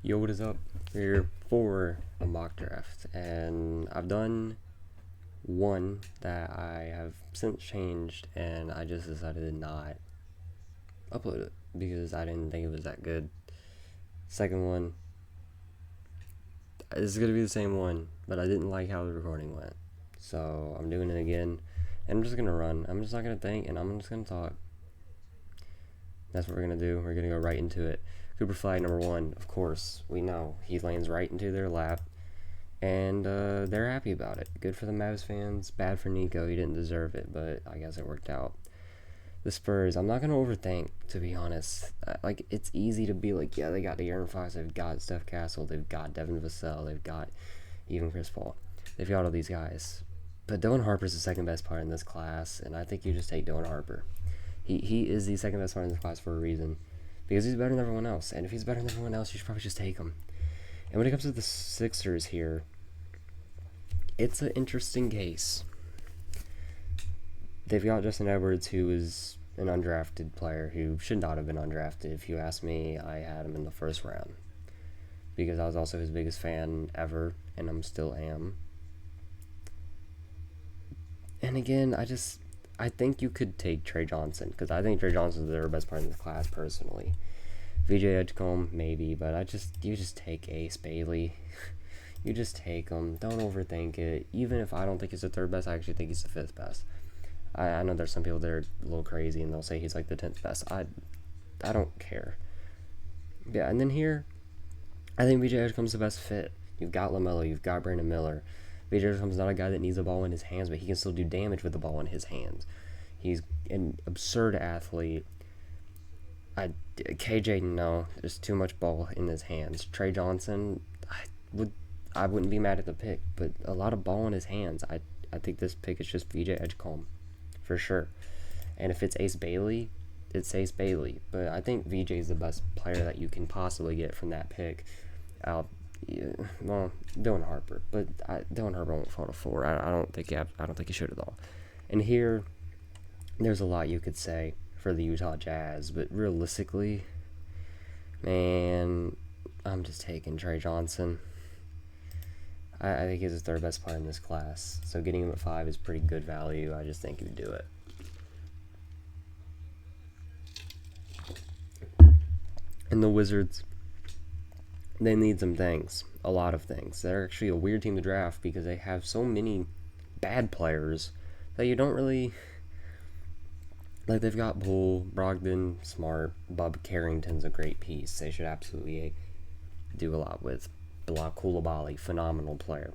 Yo, what is up? We're here for a mock draft, and I've done one that I have since changed, and I just decided to not upload it because I didn't think it was that good. Second one, this is gonna be the same one, but I didn't like how the recording went, so I'm doing it again, and I'm just gonna run. I'm just not gonna think, and I'm just gonna talk. That's what we're gonna do. We're gonna go right into it. Cooper Flag number 1, of course, we know he lands right into their lap, and they're happy about it. Good for the Mavs fans, bad for Nico. He didn't deserve it, but I guess it worked out. The Spurs, I'm not gonna overthink, to be honest. Like, it's easy to be like, yeah, they got De'Aaron Fox, they've got Steph Castle, they've got Devin Vassell, they've got even Chris Paul. They've got all these guys, but Dylan Harper's the second best player in this class, and I think you just take Dylan Harper. He is the second best player in this class for a reason, because he's better than everyone else. And if he's better than everyone else, you should probably just take him. And when it comes to the Sixers here, it's an interesting case. They've got Justin Edwards, who is an undrafted player who should not have been undrafted. If you ask me, I had him in the first round because I was also his biggest fan ever, and I'm still am. And again, I think you could take Trey Johnson, because I think Trey Johnson is their best player in this class personally. VJ Edgecombe, maybe, but you just take Ace Bailey. You just take him. Don't overthink it. Even if I don't think he's the third best, I actually think he's the fifth best. I know there's some people that are a little crazy and they'll say he's like the 10th best. I don't care. Yeah, and then here, I think VJ Edgecombe's the best fit. You've got LaMelo, you've got Brandon Miller. VJ Edgecombe's not a guy that needs the ball in his hands, but he can still do damage with the ball in his hands. He's an absurd athlete. KJ, no, there's too much ball in his hands. Trey Johnson, I wouldn't be mad at the pick, but a lot of ball in his hands. I think this pick is just VJ Edgecombe, for sure. And if it's Ace Bailey, it's Ace Bailey. But I think VJ is the best player that you can possibly get from that pick. Dylan Harper, but Dylan Harper won't fall to 4. I don't think he should at all. And here, there's a lot you could say for the Utah Jazz, but realistically, man, I'm just taking Trey Johnson. I think he's the third best player in this class, so getting him at 5 is pretty good value. I just think you do it. And the Wizards, they need some things, a lot of things. They're actually a weird team to draft because they have so many bad players that you don't really... Like, they've got Bull, Brogdon, Smart, Bub Carrington's a great piece. They should absolutely do a lot with. Bilal Coulibaly, phenomenal player.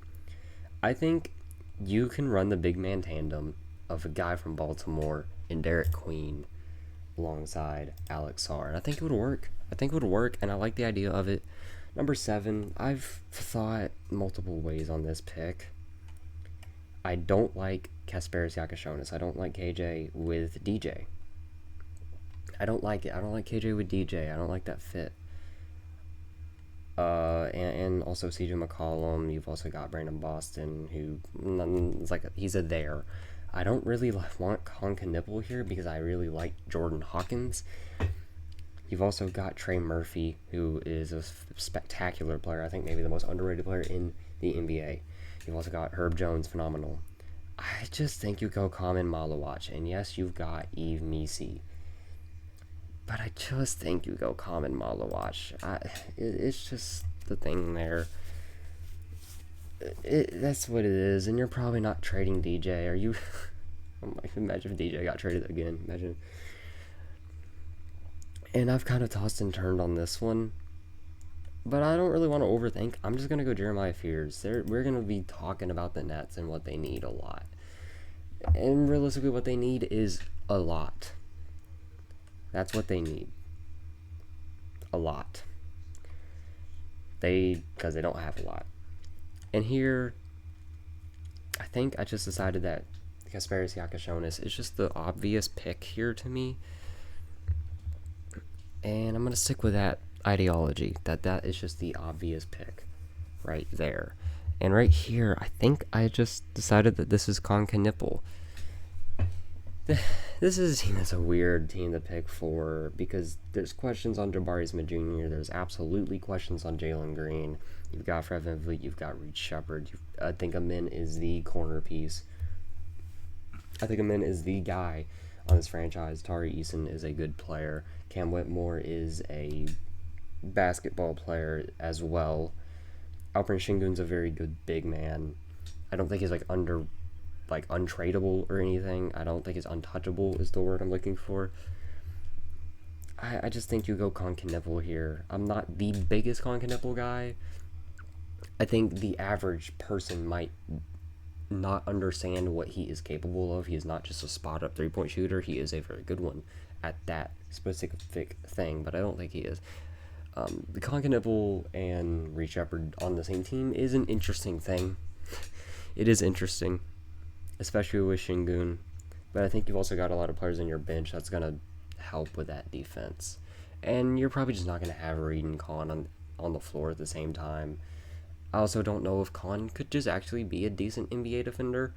I think you can run the big man tandem of a guy from Baltimore and Derek Queen alongside Alex Sarr. And I think it would work. And I like the idea of it. Number 7, I've thought multiple ways on this pick. I don't like Kasparis Yakashonis. I don't like KJ with DJ. I don't like it. I don't like KJ with DJ. I don't like that fit. And also CJ McCollum. You've also got Brandon Boston, who is like he's a there. I don't really want Colin Knipple here because I really like Jordan Hawkins. You've also got Trey Murphy, who is a spectacular player. I think maybe the most underrated player in the NBA. You've also got Herb Jones, phenomenal. I just think you go Kamen Malawach, and yes, you've got Yves Missi. But I just think you go Kamen Malawach. It's just the thing there. That's what it is, and you're probably not trading DJ. Are you? Imagine if DJ got traded again. Imagine. And I've kind of tossed and turned on this one, but I don't really want to overthink. I'm just going to go Jeremiah Fears. We're going to be talking about the Nets and what they need a lot. And realistically, what they need is a lot. That's what they need. A lot. Because they don't have a lot. And here, I think I just decided that Kasparis Yakashonis is just the obvious pick here to me. And I'm going to stick with that ideology, that is just the obvious pick right there. And right here, I think I just decided that this is Colin Knipple. This is a team that's a weird team to pick for because there's questions on Jabari Smith Jr. There's absolutely questions on Jalen Green. You've got Fred VanVleet. You've got Reed Shepard. I think Amin is the corner piece. I think Amin is the guy on this franchise. Tari Eason is a good player. Cam Whitmore is a basketball player as well. Alperen Sengun's a very good big man. I don't think he's untradeable or anything. I don't think he's untouchable is the word I'm looking for. I just think you go Conchinipple here. I'm not the biggest Conchinipple guy. I think the average person might not understand what he is capable of. He is not just a spot up 3-point shooter. He is a very good one at that specific thing, but I don't think he is. The Conchinipple and Reed Shepard on the same team is an interesting thing. It is interesting, especially with Sengun, but I think you've also got a lot of players on your bench that's going to help with that defense. And you're probably just not going to have Reed and Con on the floor at the same time. I also don't know if Con could just actually be a decent NBA defender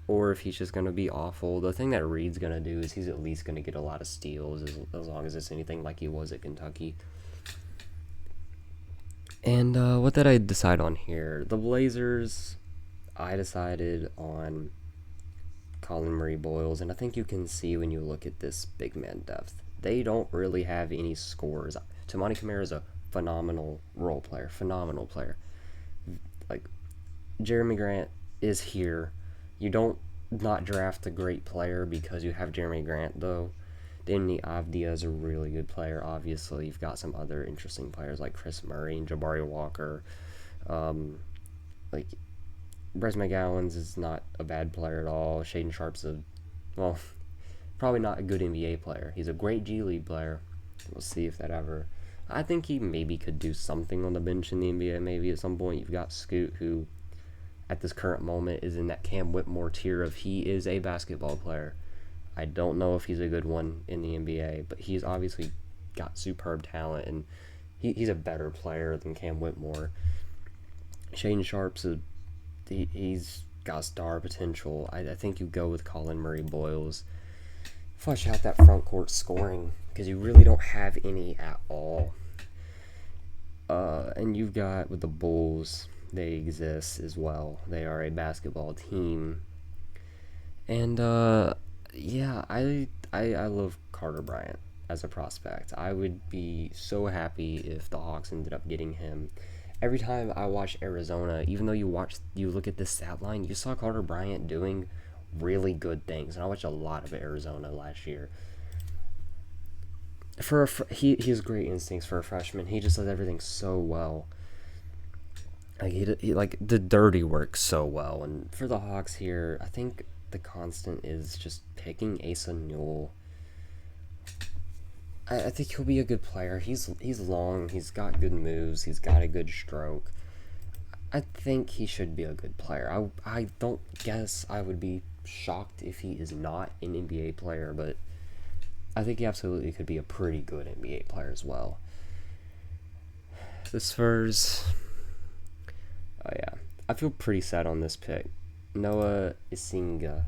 or if he's just going to be awful. The thing that Reed's going to do is he's at least going to get a lot of steals as long as it's anything like he was at Kentucky. And what did I decide on here? The Blazers, I decided on Colin Murray Boyles, and I think you can see when you look at this big man depth, they don't really have any scores. Tamani Kamara is a phenomenal role player, phenomenal player. Like, Jeremy Grant is here. You don't not draft a great player because you have Jeremy Grant, though. Deni Avdija is a really good player, obviously. You've got some other interesting players like Chris Murray and Jabari Walker. Bryce McGowan's is not a bad player at all. Shaedon Sharpe's probably not a good NBA player. He's a great G League player. We'll see if that ever... I think he maybe could do something on the bench in the NBA maybe at some point. You've got Scoot, who at this current moment is in that Cam Whitmore tier of he is a basketball player. I don't know if he's a good one in the NBA, but he's obviously got superb talent, and he's a better player than Cam Whitmore. Shaedon Sharpe's he's got star potential. I think you go with Colin Murray Boyles. Flesh out that front court scoring, because you really don't have any at all. And you've got, with the Bulls, they exist as well. They are a basketball team. And, yeah, I love Carter Bryant as a prospect. I would be so happy if the Hawks ended up getting him. Every time I watch Arizona, even though you look at this stat line, you saw Carter Bryant doing really good things, and I watched a lot of Arizona last year. He has great instincts for a freshman. He just does everything so well. Like he the dirty work so well. And for the Hawks here, I think the constant is just picking Asa Newell. I think he'll be a good player. He's long. He's got good moves. He's got a good stroke. I think he should be a good player. I don't guess I would be shocked if he is not an NBA player, but I think he absolutely could be a pretty good NBA player as well. The Spurs, oh yeah, I feel pretty sad on this pick. Noah Isinga.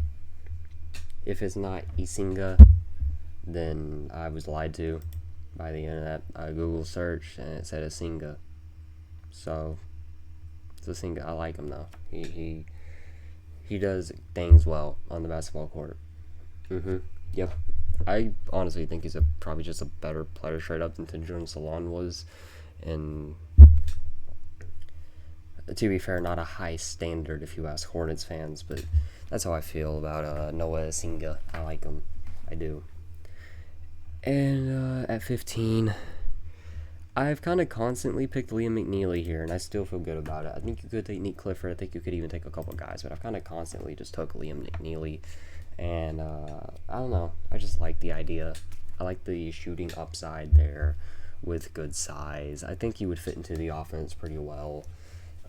If it's not Isinga, then I was lied to by the internet. I Google searched and it said Isinga. So it's Isinga. I like him though. He does things well on the basketball court. Yep. I honestly think he's probably just a better player straight up than Tidjara Salaün was. And to be fair, not a high standard if you ask Hornets fans, but that's how I feel about Noah Isinga. I like him. I do. And at 15, I've kind of constantly picked Liam McNeely here, and I still feel good about it. I think you could take Nick Clifford. I think you could even take a couple guys, but I've kind of constantly just took Liam McNeely. And I don't know. I just like the idea. I like the shooting upside there with good size. I think he would fit into the offense pretty well.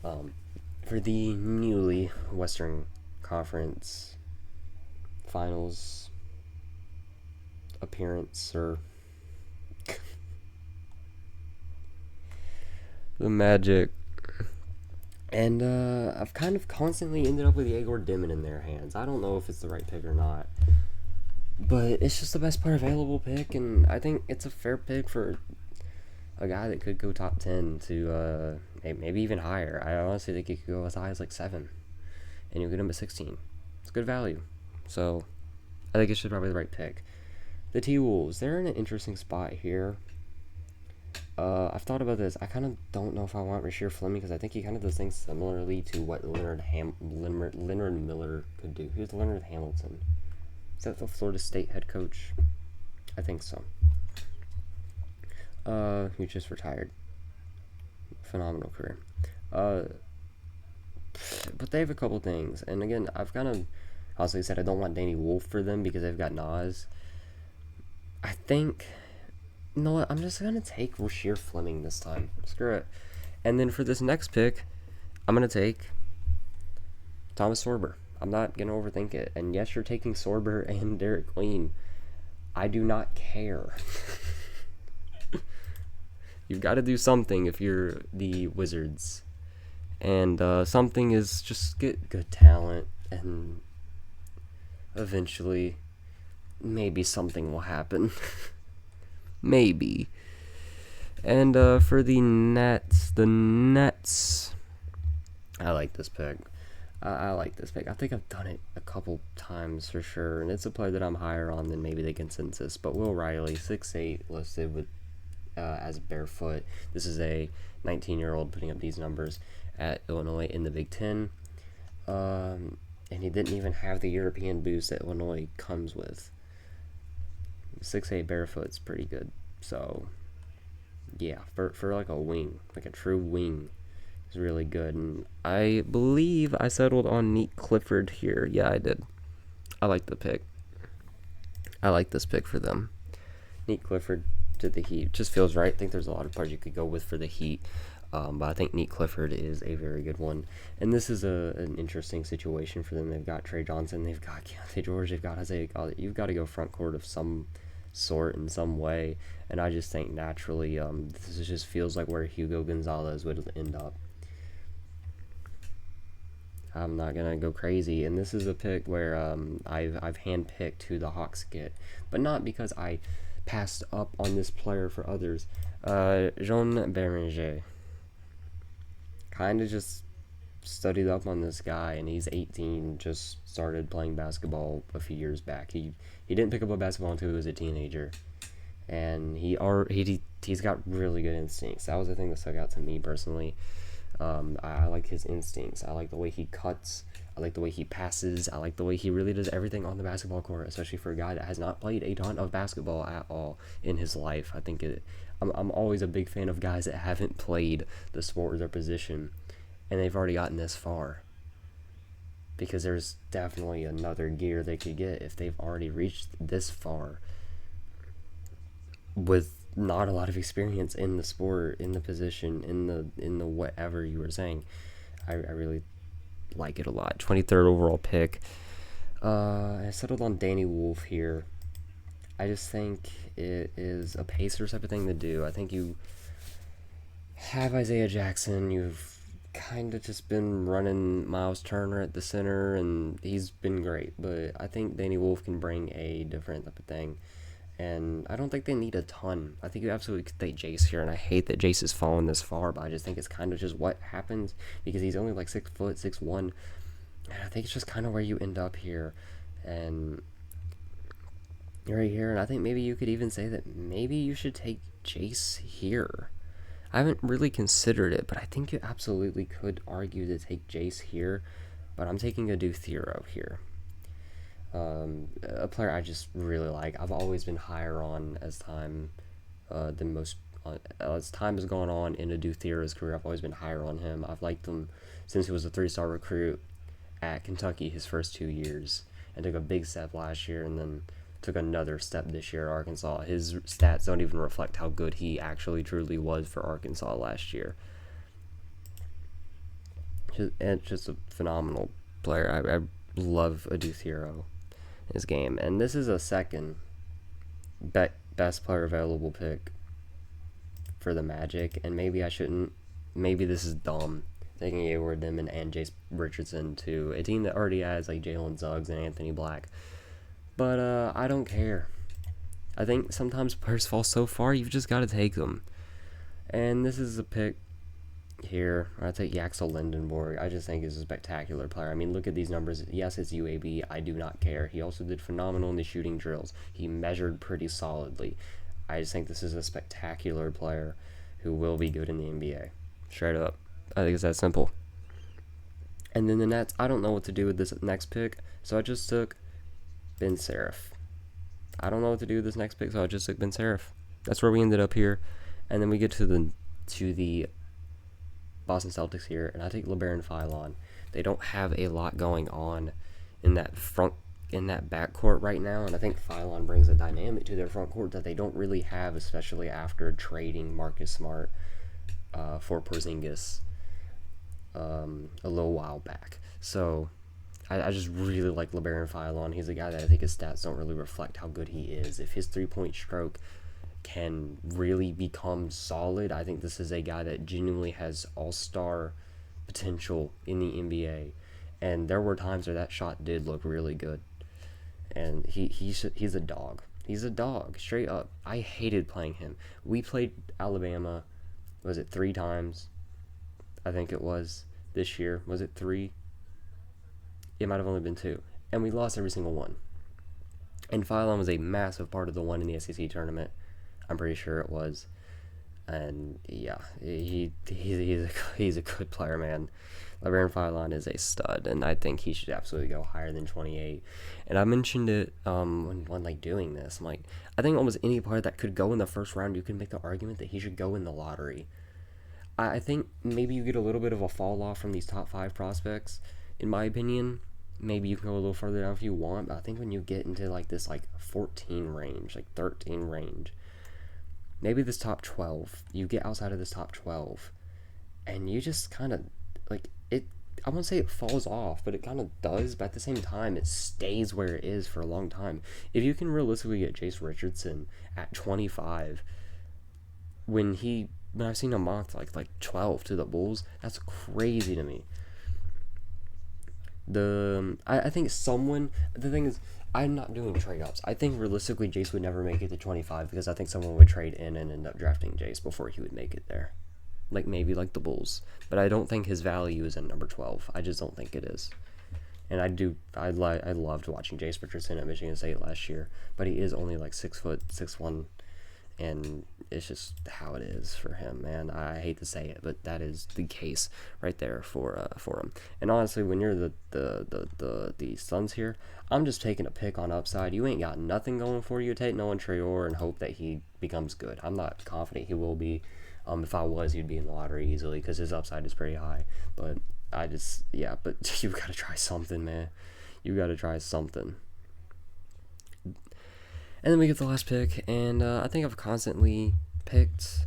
For the newly Western Conference Finals appearance, or the Magic. And I've kind of constantly ended up with Igor Dimin in their hands. I don't know if it's the right pick or not. But it's just the best player available pick, and I think it's a fair pick for a guy that could go top 10 to maybe even higher. I honestly think he could go as high as like 7, and you get him at 16. It's good value. So I think it's probably the right pick. The T-Wolves, they're in an interesting spot here. I've thought about this. I kind of don't know if I want Rasheer Fleming because I think he kind of does things similarly to what Leonard Miller could do. Who's Leonard Hamilton? Is that the Florida State head coach? I think so. Who just retired. Phenomenal career. But they have a couple things. And again, I've kind of honestly said I don't want Danny Wolf for them because they've got Nas. I think, you know what, I'm just going to take Rasheer Fleming this time. Screw it. And then for this next pick, I'm going to take Thomas Sorber. I'm not going to overthink it. And yes, you're taking Sorber and Derek Queen. I do not care. You've got to do something if you're the Wizards. And something is just get good talent, and eventually maybe something will happen. Maybe. And for the Nets, I like this pick. I like this pick. I think I've done it a couple times for sure, and it's a player that I'm higher on than maybe the consensus. But Will Riley, 6'8", listed with as barefoot. This is a 19-year-old putting up these numbers at Illinois in the Big Ten. And he didn't even have the European boost that Illinois comes with. 6'8" barefoot's pretty good. So, yeah, for like a wing, like a true wing, is really good. And I believe I settled on Neat Clifford here. Yeah, I did. I like the pick. I like this pick for them. Neat Clifford to the Heat just feels right. I think there's a lot of players you could go with for the Heat. But I think Neat Clifford is a very good one. And this is an interesting situation for them. They've got Trey Johnson, they've got Keontae George, they've got Isaiah Collins. You've got to go front court of some sort in some way. And I just think naturally this just feels like where Hugo Gonzalez would end up. I'm not going to go crazy. And this is a pick where I've handpicked who the Hawks get. But not because I passed up on this player for others. Jean Beringer. Kind of just studied up on this guy, and he's 18, just started playing basketball a few years back. He didn't pick up a basketball until he was a teenager, and he's got really good instincts. That was the thing that stuck out to me personally. I like his instincts. I like the way he cuts. I like the way he passes. I like the way he really does everything on the basketball court, especially for a guy that has not played a ton of basketball at all in his life. I think I'm always a big fan of guys that haven't played the sport or their position, and they've already gotten this far. Because there's definitely another gear they could get if they've already reached this far with not a lot of experience in the sport, in the position, in the whatever you were saying. I really like it a lot. 23rd overall pick. I settled on Danny Wolf here. I just think it is a Pacers type of thing to do. I think you have Isaiah Jackson. You've kind of just been running Miles Turner at the center, and he's been great. But I think Danny Wolf can bring a different type of thing. And I don't think they need a ton. I think you absolutely could take Jace here, and I hate that Jace has fallen this far, but I just think it's kind of just what happens because he's only like 6 foot, 6'1", and I think it's just kind of where you end up here, and you're right here, and I think maybe you could even say that maybe you should take Jace here. I haven't really considered it, but I think you absolutely could argue to take Jace here, but I'm taking Adou Thiero here. A player I just really like. I've always been higher on as time as time has gone on in Adou Thiero's career. I've always been higher on him. I've liked him since he was a 3-star recruit at Kentucky his first 2 years, and took a big step last year, and then took another step this year at Arkansas. His stats don't even reflect how good he actually truly was for Arkansas last year. Just a phenomenal player. I love Adou Thiero. His game, and this is a second best player available pick for the Magic, and maybe I shouldn't. Maybe this is dumb taking Hayward, Demon, and Jace Richardson to a team that already has like Jalen Suggs and Anthony Black. But I don't care. I think sometimes players fall so far, you've just got to take them. And this is a pick here. I take Yaxel Lindenborg. I just think he's a spectacular player. I mean, look at these numbers. Yes, it's UAB. I do not care. He also did phenomenal in the shooting drills. He measured pretty solidly. I just think this is a spectacular player who will be good in the NBA. Straight up. I think it's that simple. And then the Nets, I don't know what to do with this next pick, so I just took Ben Seraph. I don't know what to do with this next pick, so I just took Ben Seraph. That's where we ended up here. And then we get to the Boston Celtics here, and I take LeBaron Philon. They don't have a lot going on in that backcourt right now, and I think Philon brings a dynamic to their front court that they don't really have, especially after trading Marcus Smart for Porzingis a little while back. So I just really like LeBaron Philon. He's a guy that I think his stats don't really reflect how good he is. If his three-point stroke can really become solid, I think this is a guy that genuinely has all-star potential in the NBA. And there were times where that shot did look really good. And he's a dog. He's a dog, straight up. I hated playing him. We played Alabama, was it 3 times? I think it was this year. Was it 3? It might have only been 2. And we lost every single one. And Philon was a massive part of the one in the SEC tournament. I'm pretty sure it was. And yeah, he's a good player, man. LeBaron Philon is a stud, and I think he should absolutely go higher than 28. And I mentioned it when like doing this. I'm like, I think almost any player that could go in the first round, you can make the argument that he should go in the lottery. I think maybe you get a little bit of a fall off from these top 5 prospects, in my opinion. Maybe you can go a little further down if you want, but I think when you get into like this like 14 range, like 13 range, maybe this top 12, you get outside of this top 12, and you just kind of, like, it, I won't say it falls off, but it kind of does, but at the same time, it stays where it is for a long time. If you can realistically get Jace Richardson at 25, when I've seen him mocked like 12 to the Bulls, that's crazy to me. I think the thing is, I'm not doing trade-ups. I think realistically Jace would never make it to 25 because I think someone would trade in and end up drafting Jace before he would make it there. Like maybe like the Bulls. But I don't think his value is at number 12. I just don't think it is. And I loved watching Jace Richardson at Michigan State last year, but he is only like 6'1", and it's just how it is for him, man. I hate to say it, but that is the case right there for him. And honestly, when you're the Suns here, I'm just taking a pick on upside. You ain't got nothing going for you. Take Nolan Traore and hope that he becomes good. I'm not confident he will be. If I was, he'd be in the lottery easily because his upside is pretty high. But but you've got to try something, man. You got to try something. And then we get the last pick, and I think I've constantly picked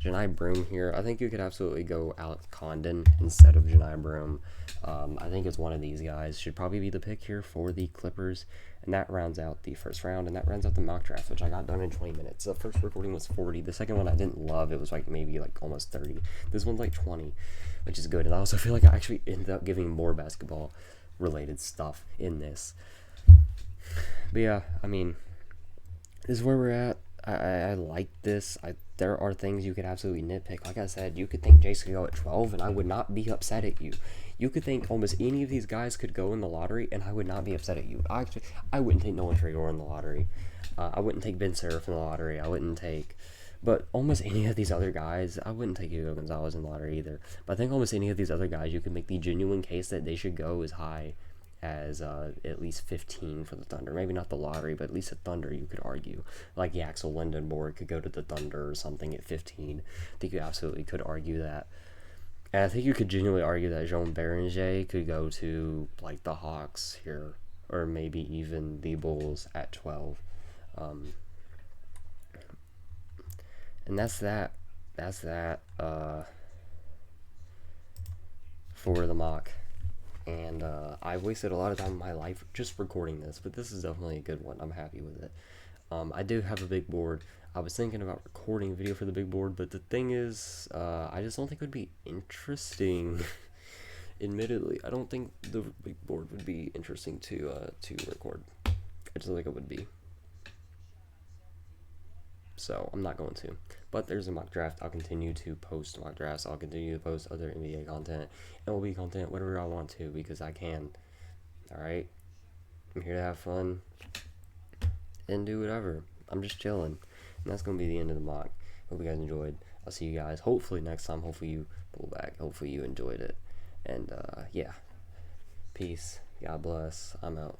Johni Broome here. I think you could absolutely go Alex Condon instead of Johni Broome. I think it's one of these guys. Should probably be the pick here for the Clippers. And that rounds out the first round, and that rounds out the mock draft, which I got done in 20 minutes. The first recording was 40. The second one I didn't love. It was like maybe like almost 30. This one's like 20, which is good. And I also feel like I actually ended up giving more basketball-related stuff in this. But yeah, I mean, this is where we're at. I like this. There are things you could absolutely nitpick. Like I said, you could think Jace could go at 12, and I would not be upset at you. You could think almost any of these guys could go in the lottery, and I would not be upset at you. I wouldn't take Nolan Traore in the lottery. I wouldn't take Ben Seraph in the lottery. I wouldn't take... But almost any of these other guys, I wouldn't take Hugo Gonzalez in the lottery either. But I think almost any of these other guys, you could make the genuine case that they should go as high as at least 15 for the Thunder. Maybe not the lottery, but at least the Thunder, you could argue. Like Yaxel Lindenborg could go to the Thunder or something at 15. I think you absolutely could argue that. And I think you could genuinely argue that Jean Beringer could go to, like, the Hawks here, or maybe even the Bulls at 12. And that's that for the mock. And I wasted a lot of time in my life just recording this, but this is definitely a good one. I'm happy with it. I do have a big board. I was thinking about recording a video for the big board, but the thing is, I just don't think it would be interesting. Admittedly, I don't think the big board would be interesting to record. I just like it would be. So I'm not going to. But there's a mock draft. I'll continue to post mock drafts. I'll continue to post other NBA content, MLB content, whatever I want to, because I can. Alright? I'm here to have fun and do whatever. I'm just chilling. And that's going to be the end of the mock. Hope you guys enjoyed. I'll see you guys hopefully next time. Hopefully you pull back. Hopefully you enjoyed it. And yeah. Peace. God bless. I'm out.